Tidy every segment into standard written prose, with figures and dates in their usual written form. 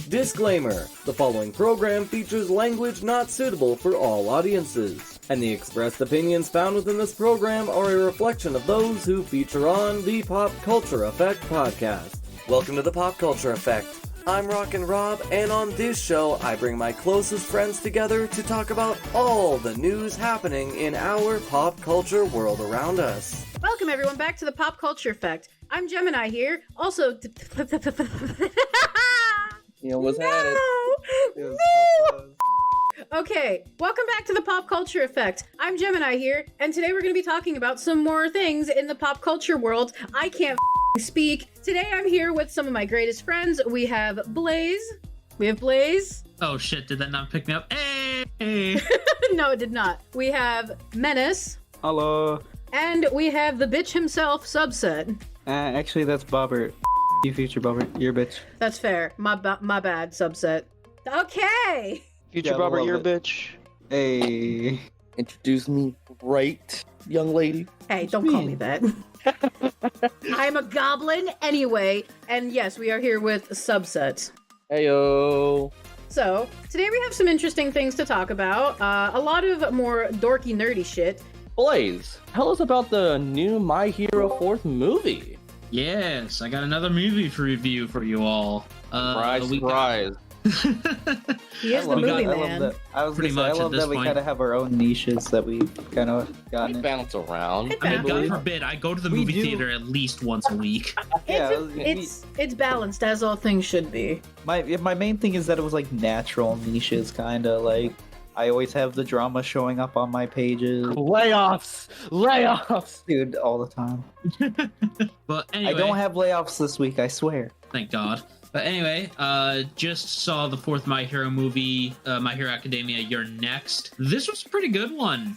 Disclaimer: the following program features language not suitable for all audiences, and the expressed opinions found within this program are a reflection of those who feature on the PopCulture Effect podcast. Welcome to the PopCulture Effect. I'm Rockin Rob, and on this show, I bring my closest friends together to talk about all the news happening in our pop culture world around us. Welcome everyone back to the PopCulture Effect. I'm Gemini here. Also, You almost had it. It was so close. Okay, welcome back to the PopCulture Effect. I'm Gemini here, and today we're going to be talking about some more things in the pop culture world. I can't speak. Today I'm here with some of my greatest friends. We have Blaze. Oh shit, did that not pick me up? Hey! No, it did not. We have Menace. Hello. And we have the bitch himself, Subset. Actually, that's Bobbert. You future Bobbert. You're a bitch. That's fair. My bad, Subset. Okay! Future Yeah, Robert, love you're a it. bitch. Hey. Introduce me right, young lady. Hey, don't call me that. I'm a goblin anyway. And yes, we are here with Subset. Heyo. So, today we have some interesting things to talk about. A lot of more dorky, nerdy shit. Blaze, tell us about the new My Hero 4th movie. Yes, I got another movie for review for you all. Surprise. He is the movie man. I was Pretty gonna say, I much at love this that we point. kind of have our own niches that we kind of gotten. We bounce around. It's I mean, God balanced. forbid, I go to the We movie do. theater at least once a week. It's balanced as all things should be. My main thing is that it was like natural niches, kind of like I always have the drama showing up on my pages, Layoffs. dude, all the time. But anyway, I don't have layoffs this week, I swear. thank God. But anyway, just saw the fourth My Hero movie, My Hero Academia, You're Next. This was a pretty good one.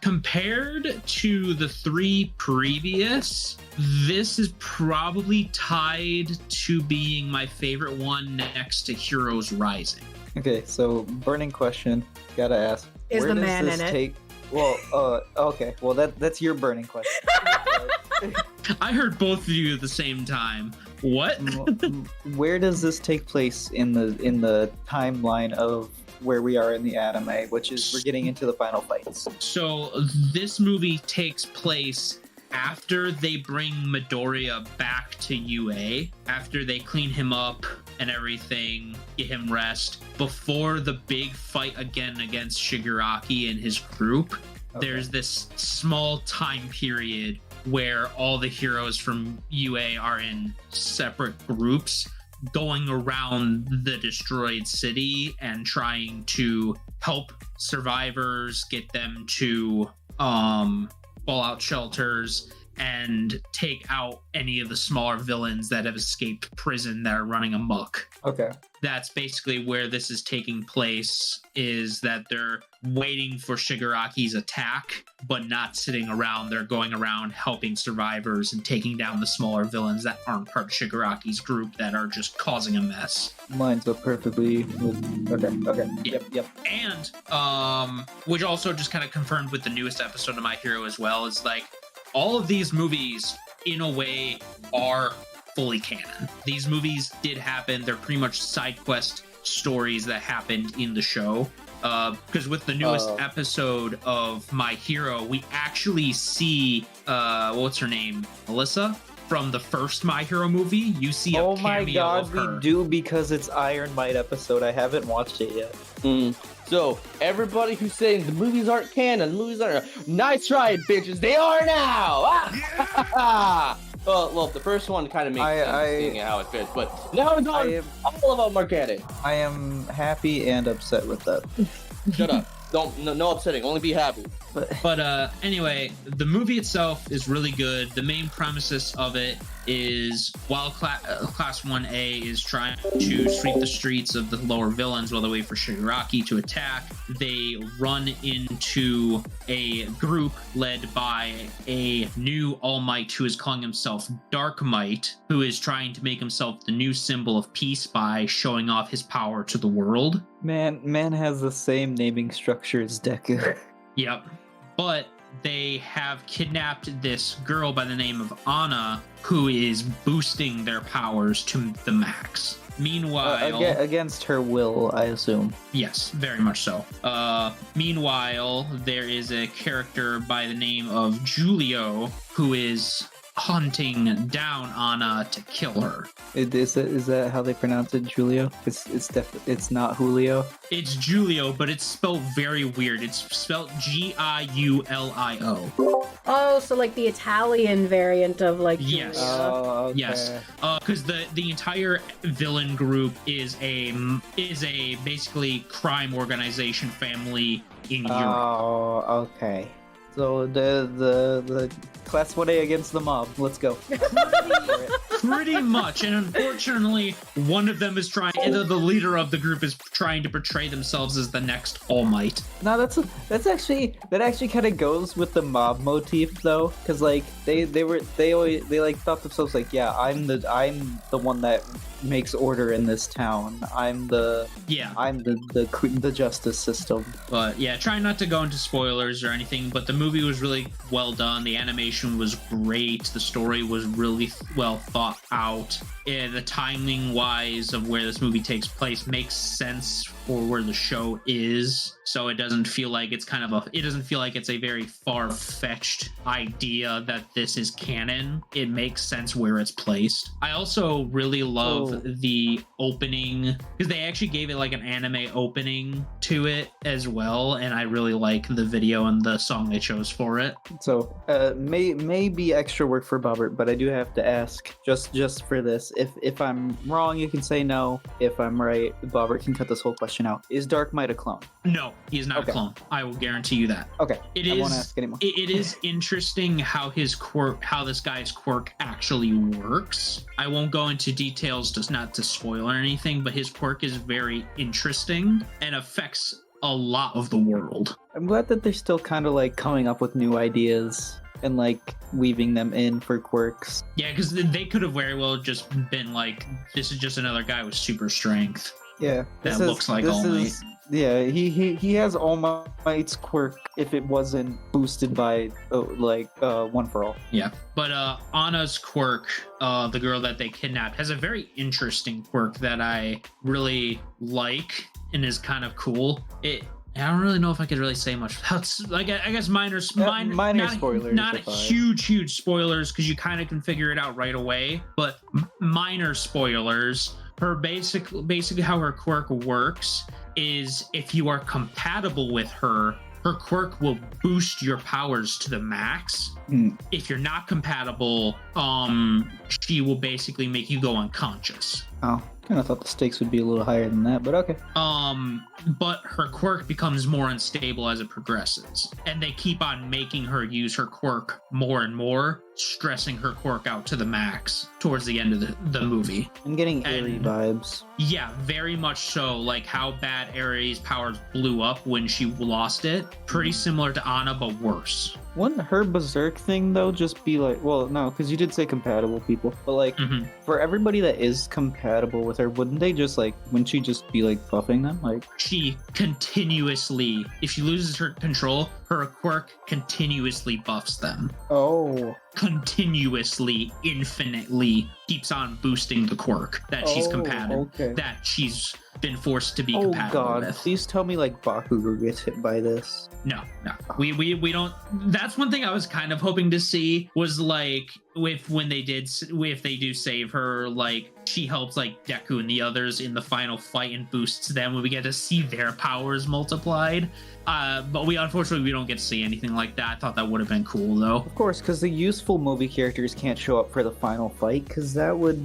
Compared to the three previous, this is probably tied to being my favorite one next to Heroes Rising. Okay, so burning question, gotta ask. Is where the does man this in it? take? Well, okay, well that's your burning question. I heard both of you at the same time. What? Where does this take place in the timeline of where we are in the anime, which is we're getting into the final fights? So this movie takes place after they bring Midoriya back to UA, after they clean him up and everything, get him rest, before the big fight again against Shigaraki and his group. Okay. There's this small time period where all the heroes from UA are in separate groups going around the destroyed city and trying to help survivors, get them to fallout shelters and take out any of the smaller villains that have escaped prison that are running amok. Okay. That's basically where this is taking place, is that they're waiting for Shigaraki's attack, but not sitting around. They're going around helping survivors and taking down the smaller villains that aren't part of Shigaraki's group that are just causing a mess. Lines up perfectly with... Okay. Yep. And, which also just kind of confirmed with the newest episode of My Hero as well, is like, all of these movies, in a way, are fully canon. These movies did happen. They're pretty much side quest stories that happened in the show. Because with the newest episode of My Hero, we actually see, what's her name? Melissa? From the first My Hero movie. You see a Oh my cameo god, of her. we do, because it's Iron Might episode. I haven't watched it yet. So, everybody who's saying the movies aren't canon, nice try, bitches, they are now! Well, the first one kind of makes sense, seeing how it fits, but now it's on, all of them are canon. I am happy and upset with that. Shut up. No upsetting, only be happy. But anyway, the movie itself is really good. The main premises of it is while Class 1A is trying to sweep the streets of the lower villains while they wait for Shigaraki to attack, they run into a group led by a new All Might who is calling himself Dark Might, who is trying to make himself the new symbol of peace by showing off his power to the world. Man has the same naming structure as Deku. Yep. But they have kidnapped this girl by the name of Anna, who is boosting their powers to the max. Meanwhile, against her will, I assume. yes, very much so. Meanwhile, there is a character by the name of Julio who is hunting down Anna to kill her. Is that how they pronounce it, Julio? It's not Julio. It's Julio, but it's spelled very weird. It's spelled Giulio. Oh, so like the Italian variant of like Yes. Julia. Oh, okay. Yes, because the entire villain group is a basically crime organization family in Europe. Oh, okay. So the class 1A against the mob. Let's go. Pretty much, and unfortunately, one of them is the leader of the group is trying to portray themselves as the next All Might. No, that actually kind of goes with the mob motif though, because like they like thought themselves like, yeah, I'm the one that makes order in this town. I'm the justice system. But yeah, trying not to go into spoilers or anything, but the movie was really well done. The animation was great. The story was really well thought out. The timing wise of where this movie takes place makes sense for where the show is. So it doesn't feel like it's a very far-fetched idea that this is canon. It makes sense where it's placed. I also really love the opening, because they actually gave it like an anime opening to it as well, and I really like the video and the song they chose for it. So may be extra work for Bobbert, but I do have to ask just for this. If I'm wrong, you can say no. If I'm right, Bobbert can cut this whole question out. Is Dark Might a clone? No, he is not a clone. I will guarantee you that. Okay. I won't ask anymore. It is interesting how this guy's quirk actually works. I won't go into details just not to spoil or anything, but his quirk is very interesting and affects a lot of the world. I'm glad that they're still kind of like coming up with new ideas and like weaving them in for quirks. Yeah, because they could have very well just been like, this is just another guy with super strength. Yeah. That looks like All Might. Yeah, he has All Might's quirk if it wasn't boosted by One for All. Yeah, but Anna's quirk, the girl that they kidnapped, has a very interesting quirk that I really like and is kind of cool. I don't really know if I could really say much. I guess minor spoilers. Not huge spoilers, because you kind of can figure it out right away. But minor spoilers. Her basically how her quirk works is if you are compatible with her quirk will boost your powers to the max. If you're not compatible, she will basically make you go unconscious. Oh, kind of thought the stakes would be a little higher than that, but okay. But her quirk becomes more unstable as it progresses, and they keep on making her use her quirk more and more, stressing her quirk out to the max towards the end of the movie. I'm getting Aerie vibes. Yeah, very much so. Like how bad Aerie's powers blew up when she lost it. Pretty similar to Anna, but worse. Wouldn't her berserk thing though just be like, well, no, because you did say compatible people, but like for everybody that is compatible with her, wouldn't she just be like buffing them? Like she continuously, if she loses her control, her quirk continuously buffs them. Oh. Continuously, infinitely keeps on boosting the quirk that she's compatible, okay. that she's been forced to be compatible with. Please tell me like Bakugo gets hit by this. No. We don't. That's one thing I was kind of hoping to see was like if they do save her, like she helps like Deku and the others in the final fight and boosts them when we get to see their powers multiplied. But we don't get to see anything like that. I thought that would have been cool though. Of course, because the useful movie characters can't show up for the final fight, because that would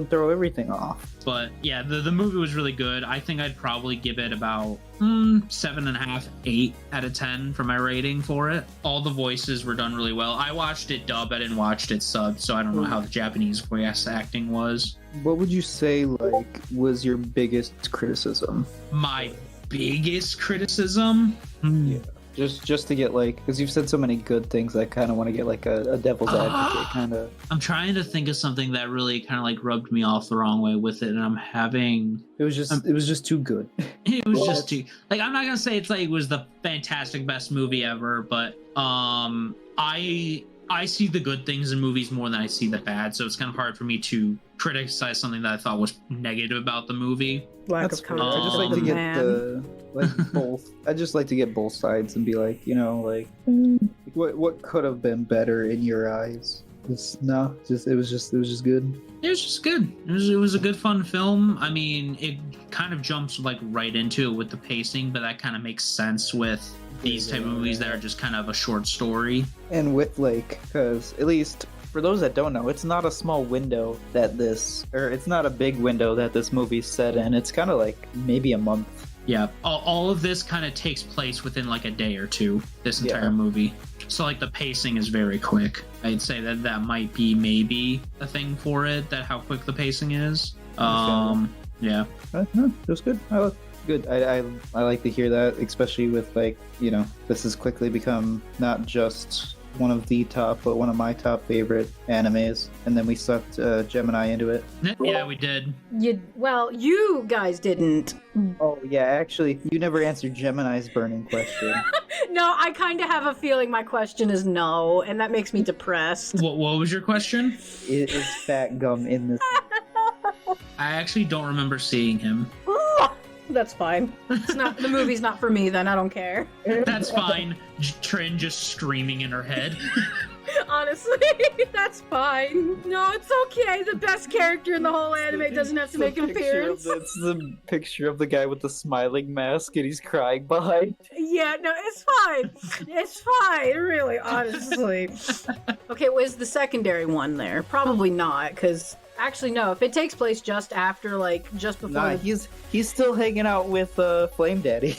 throw everything off. But yeah, the movie was really good. I think I'd probably give it about 7.5, 8 out of 10 for my rating for it. All the voices were done really well. I watched it dubbed, I didn't watch it subbed, so I don't know how the Japanese voice acting was. What would you say like was your biggest criticism? My biggest criticism? Yeah. Just to get like, because you've said so many good things, I kind of want to get like a devil's advocate kind of. I'm trying to think of something that really kind of like rubbed me off the wrong way with it, and I'm having. It was just too good. It was just too like, I'm not gonna say it's like it was the fantastic best movie ever, but I I see the good things in movies more than I see the bad, so it's kind of hard for me to criticize something that I thought was negative about the movie. Lack That's of fair. content. I just like to get both. I just like to get both sides and be like, what could have been better in your eyes? It was just good. It was just good. It was a good, fun film. I mean, it kind of jumps like right into it with the pacing, but that kind of makes sense with these type of movies that are just kind of a short story. And with because at least for those that don't know, it's not a small window it's not a big window that this movie's set in. It's kind of like maybe a month. Yeah, all of this kind of takes place within like a day or two, this entire movie. So like the pacing is very quick. I'd say that might be maybe a thing for it, that how quick the pacing is. Yeah. No, it was good. Good. I like to hear that, especially with this has quickly become not just one of the top, but one of my top favorite animes. And then we sucked Gemini into it. Yeah, we did. You guys didn't. Oh yeah, actually, you never answered Gemini's burning question. No, I kind of have a feeling my question is no, and that makes me depressed. What was your question? Is Fat Gum in this? I actually don't remember seeing him. That's fine. It's not the movie's not for me then. I don't care. That's fine. Trin just screaming in her head. Honestly, that's fine. No, it's okay. The best character in the whole anime doesn't have to make an appearance. It's the picture of the guy with the smiling mask and he's crying behind. Yeah, no, it's fine. It's fine, really, honestly. Okay, was the secondary one there? Probably not, because actually, no. If it takes place just after, just before. Nah, he's still hanging out with Flame Daddy.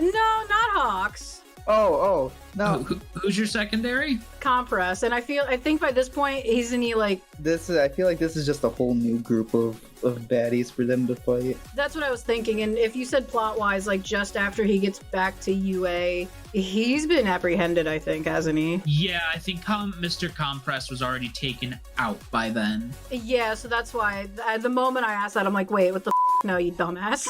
No, not Hawks. Oh, no. Who's your secondary? Compress, and I think by this point, isn't he this? I feel like this is just a whole new group of baddies for them to fight. That's what I was thinking. And if you said plot-wise, just after he gets back to UA, he's been apprehended, I think, hasn't he? Yeah, I think Mr. Compress was already taken out by then. Yeah, so that's why at the moment I asked that, I'm like, wait, what the no, you dumbass.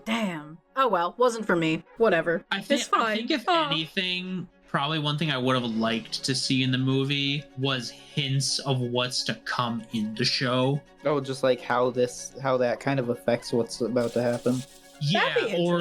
Damn. Oh well, wasn't for me. Whatever. It's fine. I think if anything, probably one thing I would have liked to see in the movie was hints of what's to come in the show. Oh, just how that kind of affects what's about to happen. Yeah, or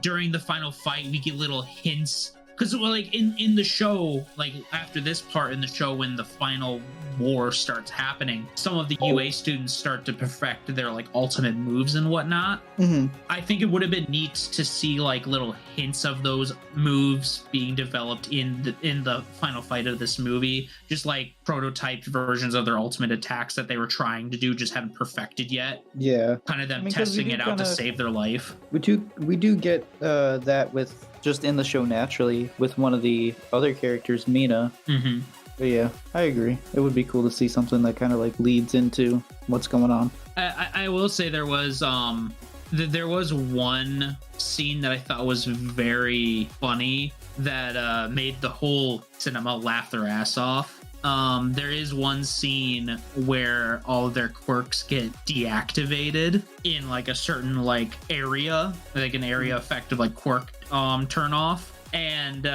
during the final fight, we get little hints. Because in the show, after this part in the show, when the final war starts happening, some of the UA students start to perfect their ultimate moves and whatnot. Mm-hmm. I think it would have been neat to see little hints of those moves being developed in the final fight of this movie. Just prototyped versions of their ultimate attacks that they were trying to do, just haven't perfected yet. Yeah, kind of them testing it out to save their life. We do get that with just in the show naturally with one of the other characters, Mina. Mm-hmm. But yeah, I agree. It would be cool to see something that kind of leads into what's going on. I will say there was one scene that I thought was very funny that made the whole cinema laugh their ass off. There is one scene where all of their quirks get deactivated in a certain area, an area effect of quirk turn off. And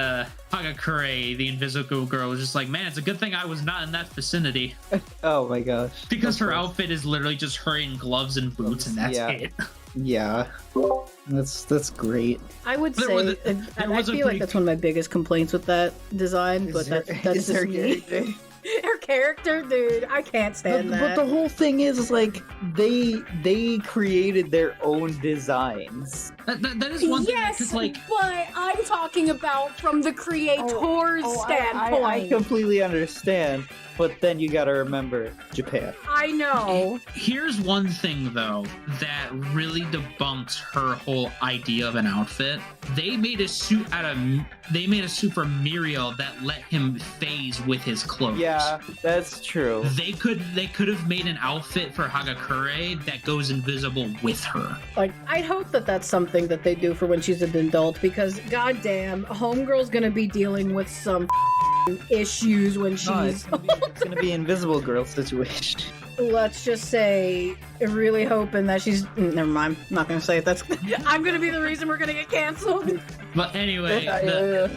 Hagakure, the invisible girl, was just man, it's a good thing I was not in that vicinity. Oh my gosh. Because her outfit is literally just her in gloves and boots, and that's it. Yeah. That's great. I would say I feel like that's one of my biggest complaints with that design, but that's just me. Her character, dude, I can't stand that. But the whole thing is they created their own designs. That is one thing. Yes, but I'm talking about from the creator's standpoint. I completely understand. But then you gotta remember Japan. I know. Here's one thing though that really debunks her whole idea of an outfit. They made a suit they made a super Muriel that let him phase with his clothes. Yeah, that's true. They could have made an outfit for Hagakure that goes invisible with her. I hope that that's something that they do for when she's an adult, because goddamn, Homegirl's gonna be dealing with some issues when she's it's gonna be Invisible Girl situation. Let's just say really hoping that she's. Never mind. I'm not gonna say it. That's. I'm gonna be the reason we're gonna get canceled. But anyway,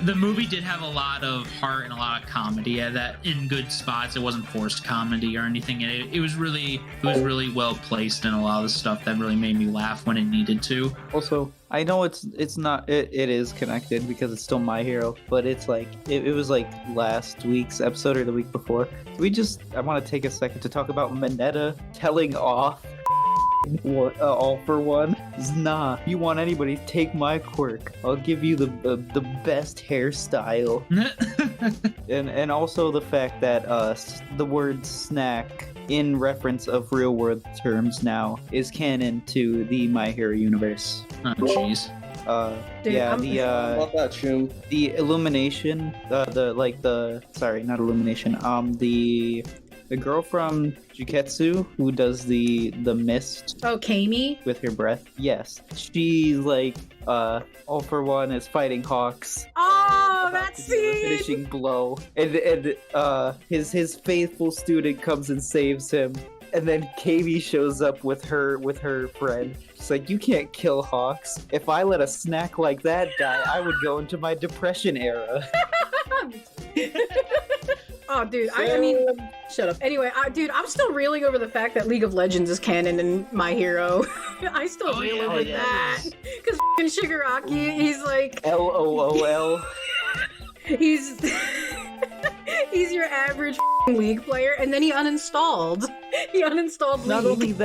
the movie did have a lot of heart and a lot of comedy. That in good spots. It wasn't forced comedy or anything. It was really well placed in a lot of the stuff that really made me laugh when it needed to. Also, I know it is connected because it's still My Hero, but it's like it was like last week's episode or the week before. I want to take a second to talk about Mineta telling off All for One. Nah, if you want anybody to take my quirk, I'll give you the best hairstyle. and also the fact that the word snack in reference of real world terms now is canon to the My Hero universe. Oh jeez. Dude, yeah, Love that tune. the illumination, the girl from Juketsu who does the mist Oh, Kami. with her breath. Yes, she's like All for One is fighting Hawks. Oh, that scene. Finishing blow, and his faithful student comes and saves him, and then Katie shows up with her friend. She's like, you can't kill Hawks. If I let a snack like that die, I would go into my depression era. Oh, dude. I mean, shut up. Anyway, dude, I'm still reeling over the fact that League of Legends is canon in My Hero. I still reel over that. Because Shigaraki, he's like... LOL. He's your average League player, and then he uninstalled. He uninstalled League.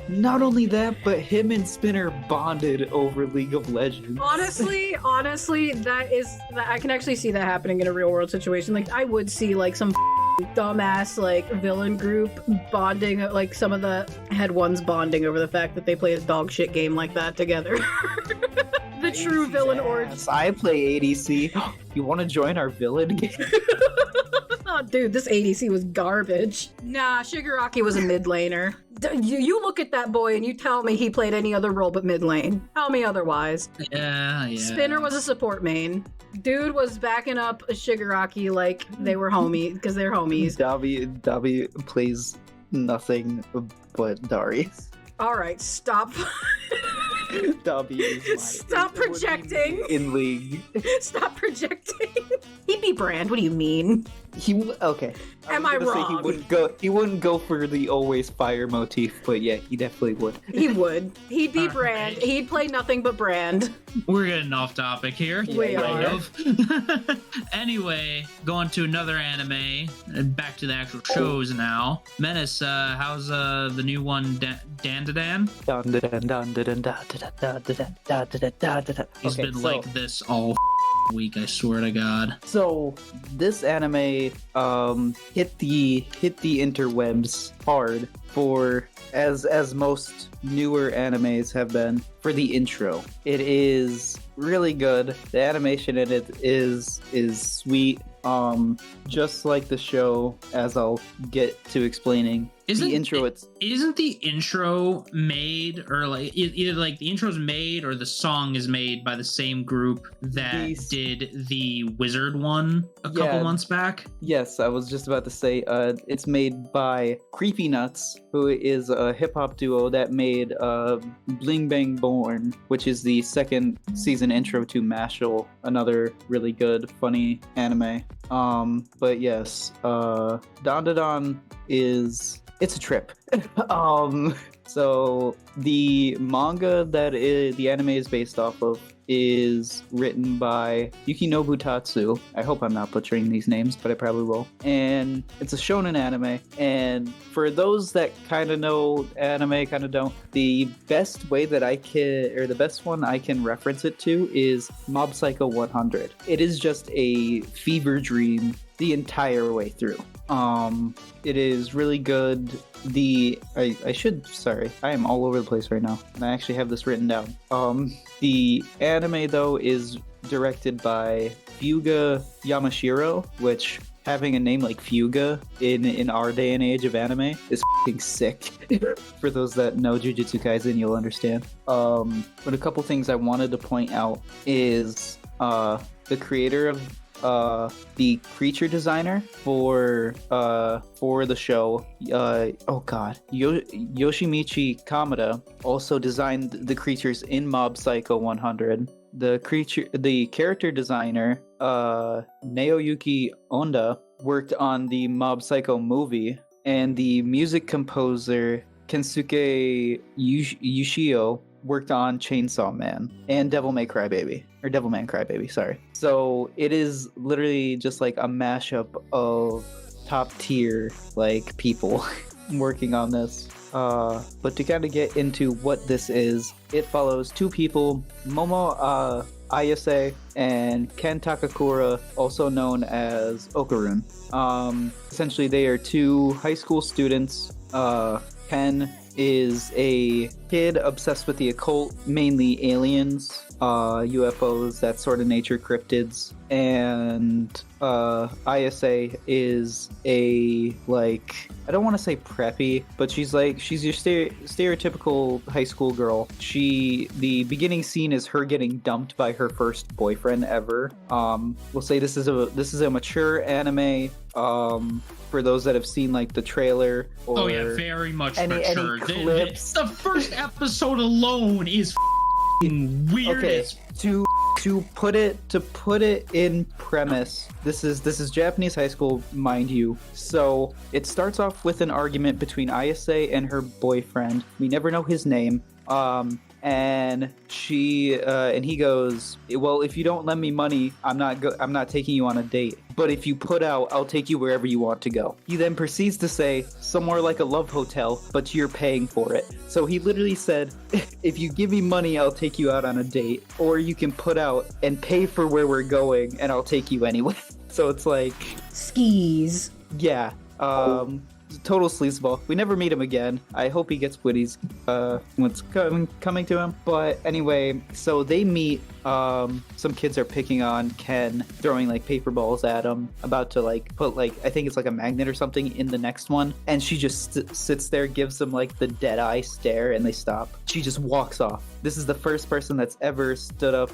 Not only that, but him and Spinner bonded over League of Legends. Honestly, I can actually see that happening in a real world situation. Like, I would see like some dumbass like villain group bonding, like some of the head ones bonding over the fact that they play a dog shit game like that together. The true villain origin. I play ADC. You want to join our villain game? Oh, dude, this ADC was garbage. Nah, Shigaraki was a mid laner. You look at that boy and you tell me he played any other role but mid lane. Tell me otherwise. Yeah. Spinner was a support main. Dude was backing up Shigaraki like they were because they're homies. Dabi plays nothing but Darius. All right, stop. Dabi is Stop projecting. In League. Stop projecting. He'd be Brand. What do you mean? Okay. Am I gonna say wrong? he wouldn't go for the always fire motif, but yeah, he definitely would. He would. He'd be All Brand. right. He'd play nothing but Brand. We're getting off topic here. We kind are. of. Anyway, going to another anime. Back to the actual shows now. Menace, how's the new one, Dandadan? He's been like this all week, I swear to God. So this anime hit the interwebs hard for as most newer animes have been for the intro. It is really good. The animation in it is sweet. Just like the show, as I'll get to explaining. Isn't the intro made, or like either like the intro's made or the song is made by the same group that did the Wizard one a couple months back? Yes, I was just about to say it's made by Creepy Nuts, who is a hip hop duo that made Bling Bang Born, which is the second season intro to Mashal, another really good, funny anime. But yes, Dandadan it's a trip. So the manga that the anime is based off of is written by Yukinobu Tatsu. I hope I'm not butchering these names, but I probably will. And it's a shonen anime. And for those that kind of know anime, kind of don't, the best way that the best one I can reference it to is Mob Psycho 100. It is just a fever dream the entire way through. It is really good. I am all over the place right now, and I actually have this written down. The anime though is directed by Fuga Yamashiro, which, having a name like Fuga in our day and age of anime is f***ing sick. For those that know Jujutsu Kaisen, you'll understand. But a couple things I wanted to point out is the creator the creature designer for the show. Yoshimichi Kamada also designed the creatures in Mob Psycho 100. The character designer, Naoyuki Onda, worked on the Mob Psycho movie, and the music composer Kensuke Yoshio worked on Chainsaw Man and Devilman Crybaby, sorry. So it is literally just like a mashup of top tier like people working on this. But to kind of get into what this is, it follows two people, Momo Ayase and Ken Takakura, also known as Okarun. Essentially, they are two high school students. Ken is a kid obsessed with the occult, mainly aliens, UFOs, that sort of nature, cryptids. And Ayase is a, like, I don't want to say preppy, but she's your stereotypical high school girl. The beginning scene is her getting dumped by her first boyfriend ever. We'll say this is a mature anime. For those that have seen like the trailer, or very much any clips. The first episode alone is weird. Okay, to put it in premise, this is Japanese high school, mind you. So it starts off with an argument between Ayase and her boyfriend. We never know his name. And he goes, well, if you don't lend me money, I'm not taking you on a date. But if you put out, I'll take you wherever you want to go. He then proceeds to say, somewhere like a love hotel, but you're paying for it. So he literally said, if you give me money, I'll take you out on a date. Or you can put out and pay for where we're going, and I'll take you anyway. So it's like... skis. Yeah. Total sleazeball. We never meet him again. I hope he gets Woody's what's coming to him. But anyway, so they meet. Some kids are picking on Ken, throwing like paper balls at him, about to like put like, I think it's like a magnet or something in the next one, and she just sits there, gives them like the dead eye stare, and they stop. She just walks off. This is the first person that's ever stood up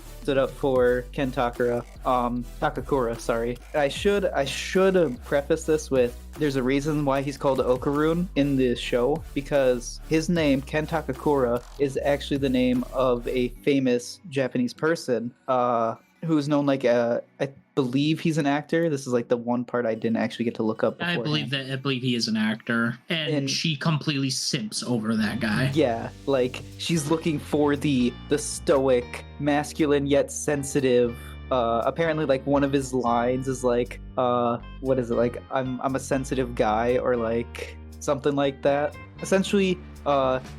for Ken Takakura, sorry. I should preface this with, there's a reason why he's called Okarun in this show, because his name, Ken Takakura, is actually the name of a famous Japanese person who is known like I believe he's an actor. This is like the one part I didn't actually get to look up beforehand. I believe he is an actor, and she completely simps over that guy. Yeah, like she's looking for the stoic, masculine yet sensitive. Apparently, like one of his lines is like, what is it, like I'm a sensitive guy, or like something like that. Essentially,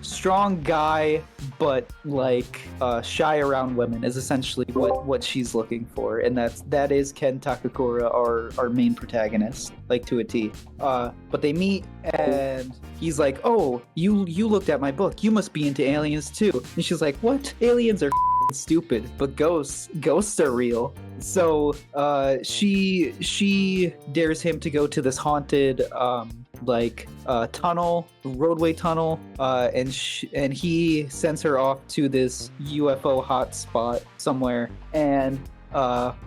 strong guy, but like shy around women is essentially what she's looking for, and that is Ken Takakura, our main protagonist, like to a T. But they meet, and he's like, "Oh, you looked at my book. You must be into aliens too." And she's like, "What? Aliens are stupid, but ghosts are real." So she dares him to go to this haunted roadway tunnel, and he sends her off to this UFO hotspot somewhere, and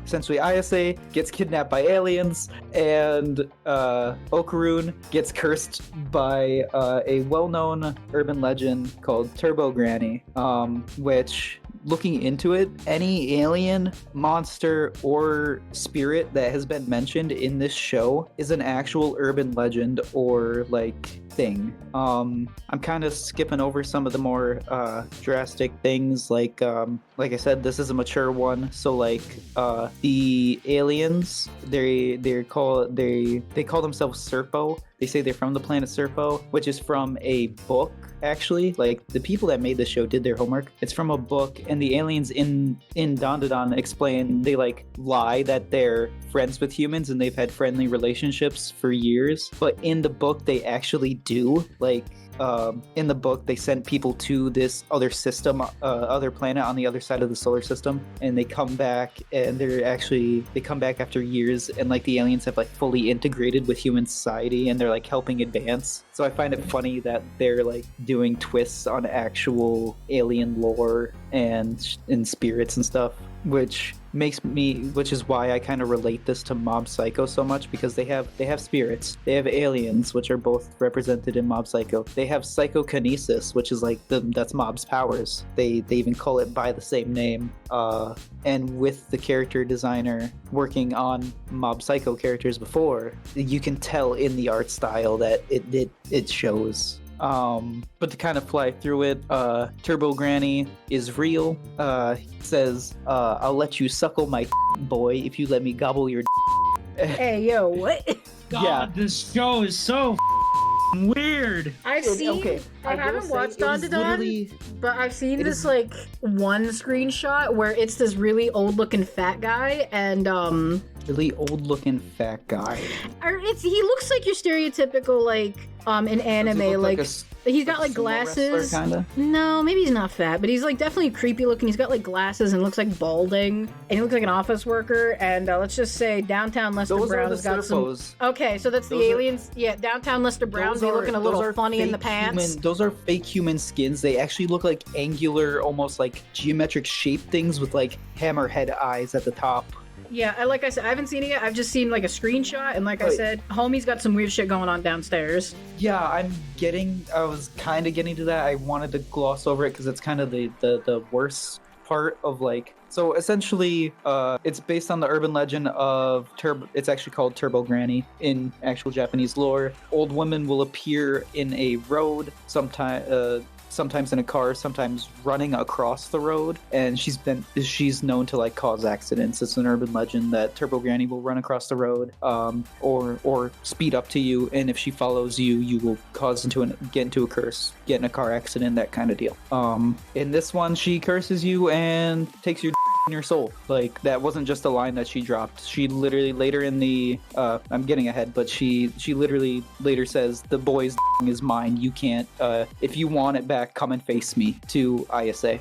essentially Ayase gets kidnapped by aliens, and Okarun gets cursed by a well-known urban legend called Turbo Granny, which, looking into it, any alien, monster, or spirit that has been mentioned in this show is an actual urban legend or like thing. I'm kind of skipping over some of the more drastic things, like I said, this is a mature one, so like the aliens, they call themselves Serpo. They say they're from the planet Serpo, which is from a book, actually. Like, the people that made the show did their homework. It's from a book, and the aliens in Dandadan explain, they like lie that they're friends with humans and they've had friendly relationships for years. But in the book, they actually do. Like, in the book, they sent people to this other system, other planet on the other side of the solar system, and they come back, and they come back after years, and like the aliens have like fully integrated with human society, and they're like helping advance. So I find it funny that they're like doing twists on actual alien lore and spirits and stuff, which which is why I kind of relate this to Mob Psycho so much, because they have spirits, they have aliens, which are both represented in Mob Psycho. They have psychokinesis, which is like that's Mob's powers. They even call it by the same name. And with the character designer working on Mob Psycho characters before, you can tell in the art style that it shows. But to kind of fly through it, Turbo Granny is real. Says, I'll let you suckle my boy if you let me gobble your Hey, yo, what? God, Yeah. this show is so weird. I've seen. I haven't watched Dawn to Dawn, but I've seen this like one screenshot where it's this really old-looking fat guy, and really old-looking fat guy. he looks like your stereotypical like an anime like he's got like sumo glasses. wrestler, kinda? No, maybe he's not fat, but he's like definitely creepy looking. He's got like glasses and looks like balding, and he looks like an office worker. And let's just say downtown Lester Those are Brown the has got Serpos. some. Okay, so that's the Those are- aliens. Yeah, downtown Lester Brown's Those looking a those little are funny in the fake pants. those are fake human skins. They actually look like angular, almost like geometric shaped things with like hammerhead eyes at the top. Yeah, like I said, I haven't seen it yet. I've just seen like a screenshot, and like I Right. said, homie's got some weird shit going on downstairs. Yeah, I was kind of getting to that. I wanted to gloss over it because it's kind of the worst part of like. So essentially, it's based on the urban legend of Turbo. It's actually called Turbo Granny in actual Japanese lore. Old women will appear in a road, sometimes in a car, sometimes running across the road, and she's known to like cause accidents. It's an urban legend that Turbo Granny will run across the road, or speed up to you, and if she follows you, you will get into a curse, get in a car accident, that kind of deal. In this one, she curses you and takes your in your soul. Like, that wasn't just a line that she dropped. She literally later in the I'm getting ahead, but she literally later says, the boy's is mine, you can't if you want it back, come and face me, to ISA.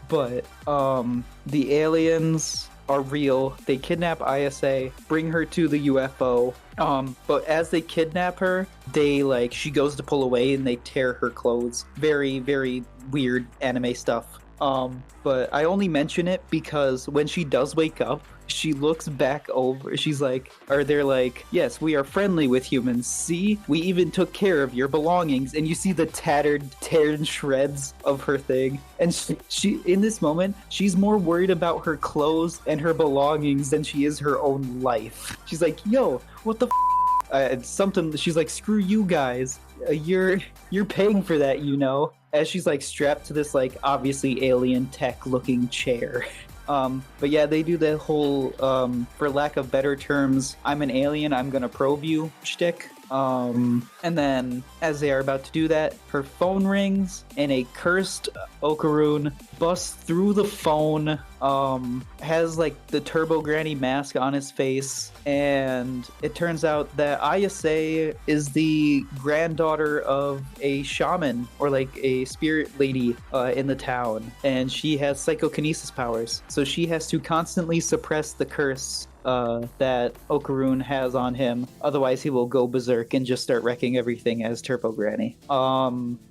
But the aliens are real. They kidnap ISA, bring her to the UFO. But as they kidnap her, she goes to pull away and they tear her clothes. Very, very weird anime stuff. But I only mention it because when she does wake up, she looks back over. She's like, they're like, yes, we are friendly with humans. See, we even took care of your belongings. And you see the teared shreds of her thing. And she in this moment, she's more worried about her clothes and her belongings than she is her own life. She's like, yo, what the something. She's like, screw you guys. You're paying for that, you know. As she's like strapped to this like obviously alien tech looking chair. But yeah, they do the whole for lack of better terms, I'm an alien, I'm gonna probe you shtick. And then as they are about to do that, her phone rings and a cursed Okaroon busts through the phone, has like the Turbo Granny mask on his face, and it turns out that Ayase is the granddaughter of a shaman or like a spirit lady in the town, and she has psychokinesis powers, so she has to constantly suppress the curse that Okaroon has on him, otherwise he will go berserk and just start wrecking everything as Turbo Granny.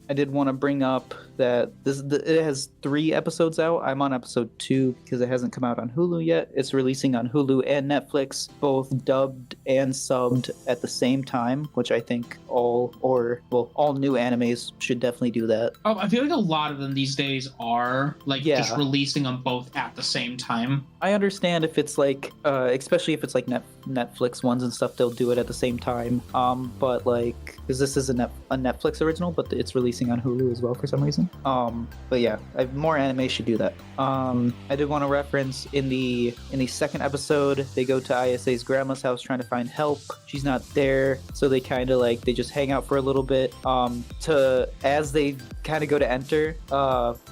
I did want to bring up that it has 3 episodes out. I'm on episode 2 because it hasn't come out on Hulu yet. It's releasing on Hulu and Netflix, both dubbed and subbed at the same time, which I think all new animes should definitely do that. Oh, I feel like a lot of them these days are just releasing them both at the same time. I understand if it's like, especially if it's like Netflix ones and stuff, they'll do it at the same time. But like, because this is a Netflix original, but it's releasing on Hulu as well for some reason. But yeah, more anime should do that. I did want to reference in the second episode, they go to Isa's grandma's house trying to find help. She's not there, so they kind of like, they just hang out for a little bit. As they kind of go to enter,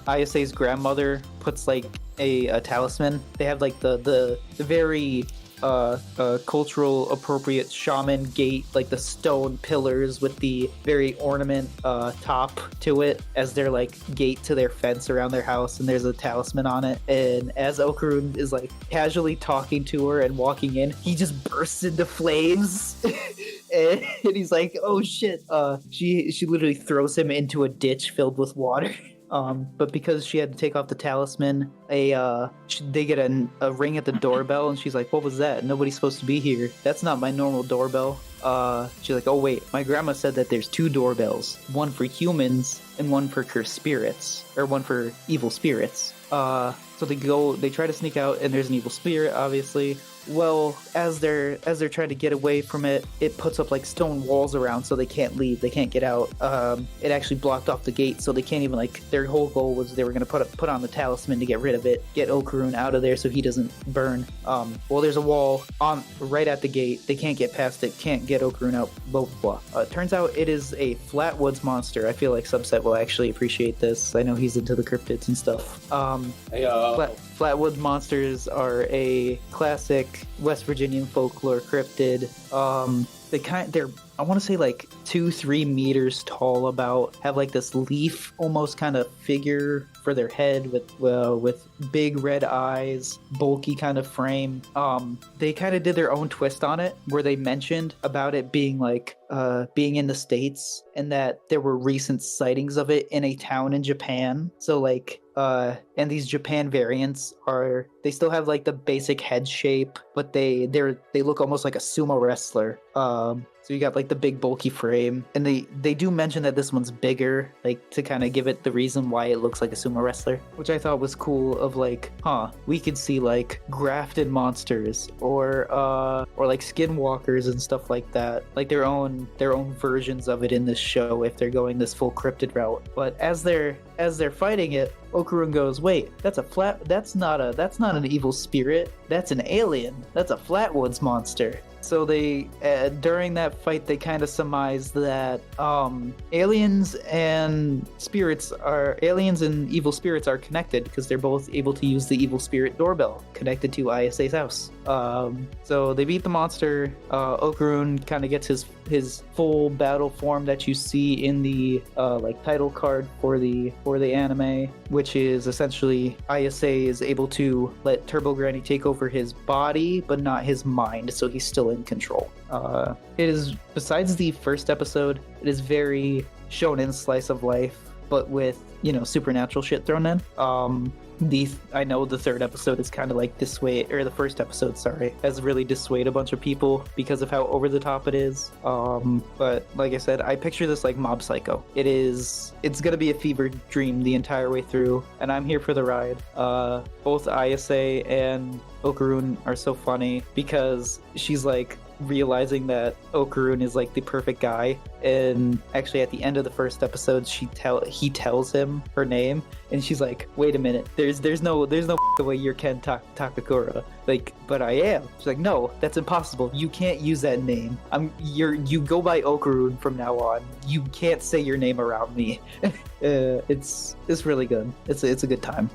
Isa's grandmother puts like a talisman. They have like the very cultural appropriate shaman gate, like the stone pillars with the very ornament top to it as their like gate to their fence around their house, and there's a talisman on it. And as Okaroon is like casually talking to her and walking in, he just bursts into flames. And he's like, oh shit. She literally throws him into a ditch filled with water. But because she had to take off the talisman, they get a ring at the doorbell, and she's like, "What was that? Nobody's supposed to be here. That's not my normal doorbell." She's like, "Oh wait, my grandma said that there's 2 doorbells, one for humans and one for cursed spirits, or one for evil spirits." So they try to sneak out, and there's an evil spirit, obviously. Well, as they're trying to get away from it, it puts up like stone walls around, so they can't leave, they can't get out. It actually blocked off the gate, so they can't even, like, their whole goal was they were gonna put on the talisman to get rid of it, get Okarun out of there so he doesn't burn. Well, there's a wall right at the gate. They can't get past it, can't get Okarun out. Blah blah blah. Turns out it is a Flatwoods monster. I feel like Subset will actually appreciate this. I know he's into the cryptids and stuff. Flatwoods monsters are a classic West Virginian folklore cryptid. They're I want to say like 2-3 meters tall, have like this leaf almost kind of figure for their head with big red eyes, bulky kind of frame. They kind of did their own twist on it, where they mentioned about it being like being in the States, and that there were recent sightings of it in a town in Japan. So like and these Japan variants they still have like the basic head shape, but they look almost like a sumo wrestler. So you got like the big bulky frame, and they do mention that this one's bigger, like to kind of give it the reason why it looks like a sumo wrestler, which I thought was cool. Of like, we could see like grafted monsters or like skinwalkers and stuff like that, like their own versions of it in this show if they're going this full cryptid route. But as they're fighting it, Okarun goes, "Wait, that's not an evil spirit. That's an alien. That's a Flatwoods monster." So they, during that fight, they kind of surmise that aliens and evil spirits are connected, because they're both able to use the evil spirit doorbell connected to ISA's house. So they beat the monster. Okarun kind of gets his full battle form that you see in the like title card for the anime, which is essentially ISA is able to let Turbo Granny take over his body, but not his mind, so he's still in control. It is, besides the first episode, it is very shonen slice of life, but with, supernatural shit thrown in. I know the third episode is kind of like the first episode, has really dissuaded a bunch of people because of how over the top it is. But like I said, I picture this like Mob Psycho. It's gonna be a fever dream the entire way through, and I'm here for the ride. Both Ayase and Okarun are so funny because she's like realizing that Okarun is like the perfect guy, and actually at the end of the first episode he tells him her name, and she's like, "Wait a minute, there's no way you're Ken Takakura, like, but I am." She's like, "No, that's impossible. You can't use that name. You go by Okarun from now on. You can't say your name around me." It's really good. It's a good time.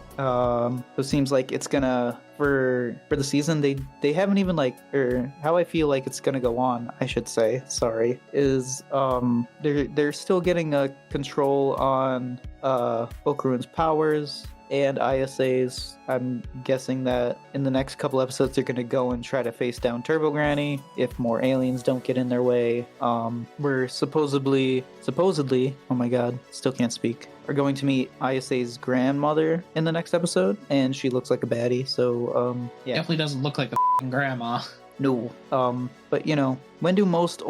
It seems like it's gonna, for the season, they haven't even like, or how I feel like it's gonna go on, I should say, is they're still getting a control on Okarun's powers and ISA's. I'm guessing that in the next couple episodes they're gonna go and try to face down Turbo Granny if more aliens don't get in their way. We're supposedly, oh my god, still can't speak, are going to meet ISA's grandmother in the next episode, and she looks like a baddie, so yeah. Definitely doesn't look like a grandma. No. But when do most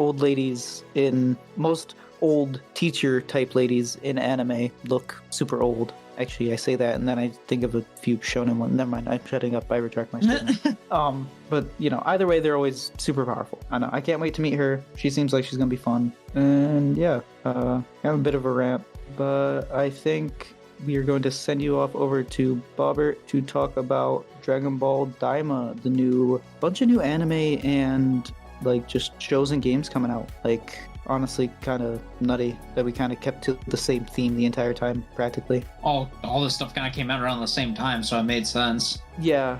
old teacher type ladies in anime look super old? Actually, I say that, and then I think of a few shonen ones. Never mind, I'm shutting up. I retract my statement. But either way, they're always super powerful. I know. I can't wait to meet her. She seems like she's gonna be fun. And yeah, I have a bit of a rant, but I think we are going to send you off over to Bobbert to talk about Dragon Ball Daima, the bunch of new anime and like just shows and games coming out. Like, honestly, kind of nutty that we kind of kept to the same theme the entire time, practically. All this stuff kind of came out around the same time, so it made sense. Yeah.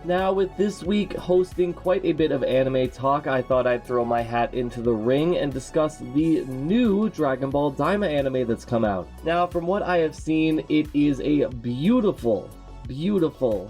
Now, with this week hosting quite a bit of anime talk, I thought I'd throw my hat into the ring and discuss the new Dragon Ball Daima anime that's come out. Now, from what I have seen, it is a beautiful, beautiful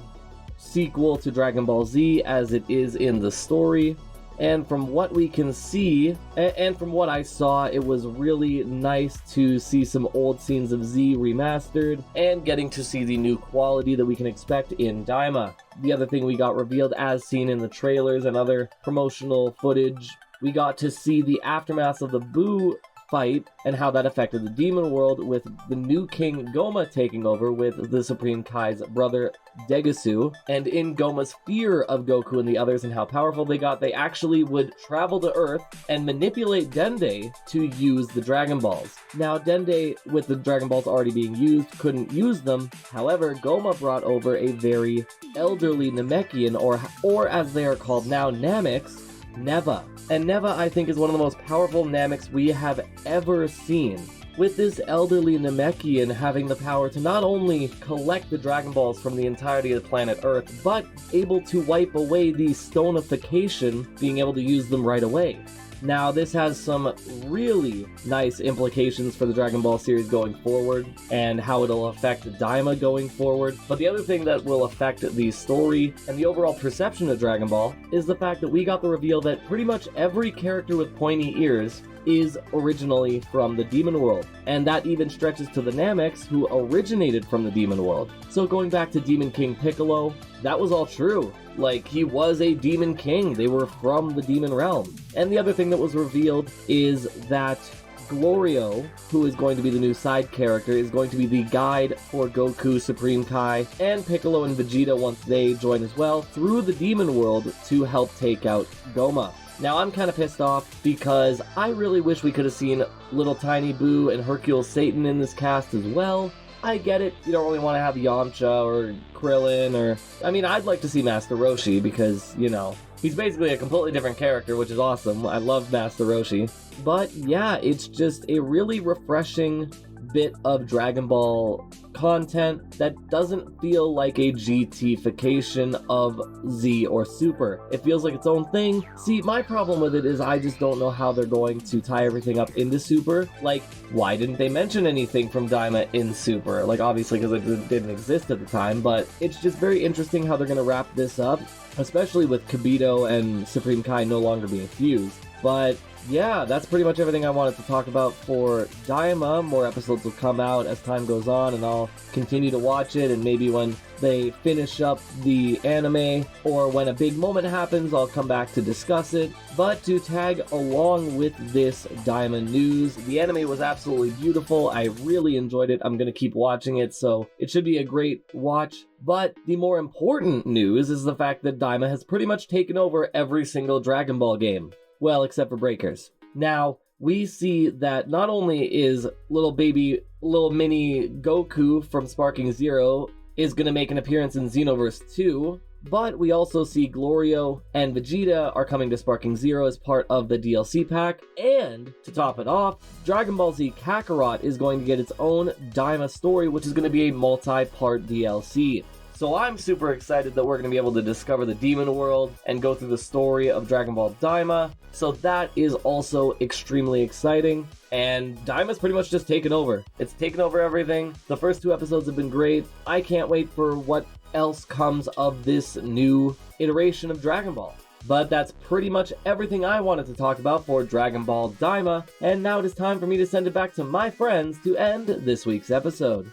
sequel to Dragon Ball Z as it is in the story. And from what we can see, and from what I saw, it was really nice to see some old scenes of Z remastered, and getting to see the new quality that we can expect in Daima. The other thing we got revealed, as seen in the trailers and other promotional footage, we got to see the aftermath of the Boo fight and how that affected the demon world, with the new king Goma taking over with the Supreme Kai's brother Degusu. And in Goma's fear of Goku and the others and how powerful they got, they actually would travel to Earth and manipulate Dende to use the Dragon Balls. Now Dende, with the Dragon Balls already being used, couldn't use them. However, Goma brought over a very elderly Namekian, or as they are called now, Nameks, Neva. And Neva, I think, is one of the most powerful Nameks we have ever seen. With this elderly Namekian having the power to not only collect the Dragon Balls from the entirety of the planet Earth, but able to wipe away the stonification, being able to use them right away. Now, this has some really nice implications for the Dragon Ball series going forward, and how it'll affect Daima going forward. But the other thing that will affect the story and the overall perception of Dragon Ball is the fact that we got the reveal that pretty much every character with pointy ears is originally from the Demon World, and that even stretches to the Nameks, who originated from the Demon World. So going back to Demon King Piccolo, that was all true. Like, he was a Demon King. They were from the Demon Realm. And the other thing that was revealed is that Glorio, who is going to be the new side character, is going to be the guide for Goku, Supreme Kai, and Piccolo and Vegeta once they join as well, through the Demon World to help take out Goma. Now, I'm kind of pissed off because I really wish we could have seen Little Tiny Boo and Hercule Satan in this cast as well. I get it, you don't really want to have Yamcha or Krillin or... I mean, I'd like to see Master Roshi because, you know, he's basically a completely different character, which is awesome. I love Master Roshi. But yeah, it's just a really refreshing bit of Dragon Ball content that doesn't feel like a GT-fication of Z or Super. It feels like its own thing. See, my problem with it is I just don't know how they're going to tie everything up into Super. Like, why didn't they mention anything from Daima in Super? Like, obviously because it didn't exist at the time, but it's just very interesting how they're going to wrap this up, especially with Kibito and Supreme Kai no longer being fused. But yeah, that's pretty much everything I wanted to talk about for Daima. More episodes will come out as time goes on, and I'll continue to watch it, and maybe when they finish up the anime, or when a big moment happens, I'll come back to discuss it. But to tag along with this Daima news, the anime was absolutely beautiful. I really enjoyed it. I'm going to keep watching it, so it should be a great watch. But the more important news is the fact that Daima has pretty much taken over every single Dragon Ball game. Well, except for Breakers. Now, we see that not only is little mini Goku from Sparking Zero is going to make an appearance in Xenoverse 2, but we also see Glorio and Vegeta are coming to Sparking Zero as part of the DLC pack, and to top it off, Dragon Ball Z Kakarot is going to get its own Daima story, which is going to be a multi-part DLC. So I'm super excited that we're going to be able to discover the Demon World and go through the story of Dragon Ball Daima. So that is also extremely exciting. And Daima's pretty much just taken over. It's taken over everything. The first 2 episodes have been great. I can't wait for what else comes of this new iteration of Dragon Ball. But that's pretty much everything I wanted to talk about for Dragon Ball Daima. And now it is time for me to send it back to my friends to end this week's episode.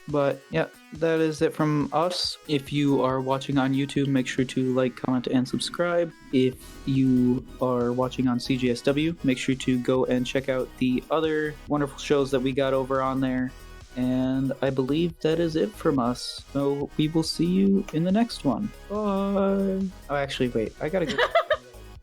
But yeah, that is it from us. If you are watching on YouTube, make sure to like, comment, and subscribe. If you are watching on CGSW, make sure to go and check out the other wonderful shows that we got over on there. And I believe that is it from us. So we will see you in the next one. Bye. Oh, actually, wait. I gotta go.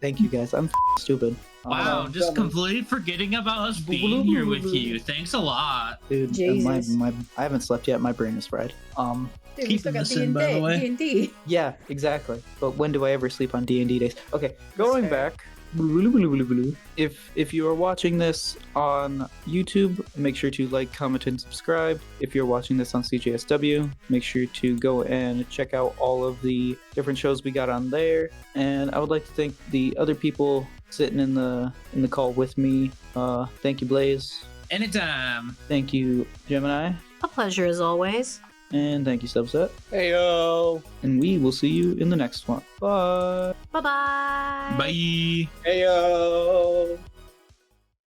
Thank you, guys. I'm stupid. Wow, just completely forgetting about us being here with you. Thanks a lot. Dude, I haven't slept yet. My brain is fried. Dude, we Keep still got listening, by the way. D&D. Yeah, exactly. But when do I ever sleep on D&D days? Okay, going back. If you are watching this on YouTube, make sure to like, comment, and subscribe. If you're watching this on CJSW, make sure to go and check out all of the different shows we got on there. And I would like to thank the other people sitting in the call with me. Thank you, Blaze. Anytime. Thank you, Gemini. A pleasure as always. And thank you, Subset. Heyo. And we will see you in the next one. Bye. Bye-bye. Bye. Heyo.